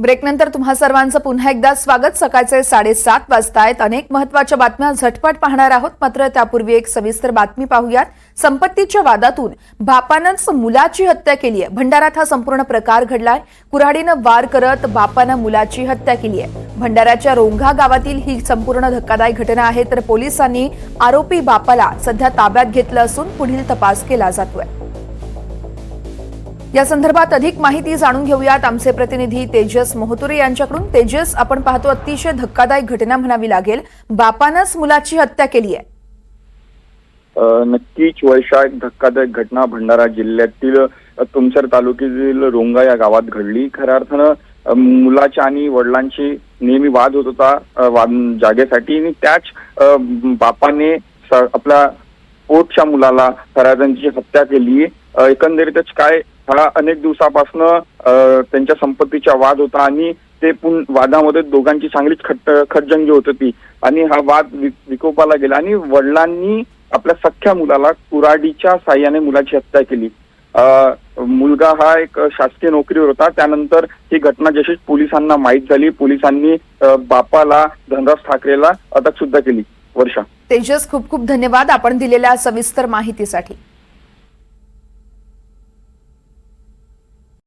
ब्रेकनंतर तुम्हा सर्वांचं पुन्हा एकदा स्वागत। सकाळचे 7:30 वाजतायत। अनेक महत्त्वाच्या बातम्या झटपट पाहणार आहोत, मात्र त्यापूर्वी एक सविस्तर बातमी पाहूयात। संपत्तीच्या वादातून बापानंच मुलाची हत्या केली आहे। भंडारात हा संपूर्ण प्रकार घडलाय। कुऱ्हाडीनं वार करत बापानं मुलाची हत्या केली आहे। भंडाराच्या रोंघा गावातील ही संपूर्ण धक्कादायक घटना आहे, तर पोलिसांनी आरोपी बापाला सध्या ताब्यात घेतलं असून पुढील तपास केला जातोय। या संदर्भात अधिक माहिती जाणून घेऊयात आमचे प्रतिनिधी तेजस मोहतुरे यांच्याकडून। तेजस, आपण पाहतो अतिशय धक्कादायक घटना म्हणावी लागेल, बापानंच मुलाची हत्या केली आहे। नक्कीच वर्षा, एक धक्कादायक घटना भंडारा जिल्ह्यातील तुमसर तालुक्यातील रोंगा या गावात घडली। खऱ्या अर्थानं मुलाच्या आणि वडिलांची नेहमी वाद होत होता जागेसाठी, आणि त्याच बापाने आपल्या पोटच्या मुलाला फराजांची हत्या केली। एकंदरीतच काय, हा अनेक दिवसापासून त्यांच्या संपत्तीचा वाद होता आणि ते वादामध्ये दोघांची चांगलीच खटजंगी होत होती आणि हा वाद विकोपाला गेला आणि वडिलांनी आपल्या सख्ख्या मुलाला कुऱ्हाडीच्या साह्याने मुलाची हत्या केली। मुलगा हा एक शासकीय नोकरीवर होता। त्यानंतर ही घटना जशी पोलिसांना माहीत झाली, पोलिसांनी बापाला धनराज ठाकरेला अटक सुद्धा केली। वर्षा, तेजस, खूप खूप धन्यवाद आपण दिलेल्या सविस्तर माहितीसाठी।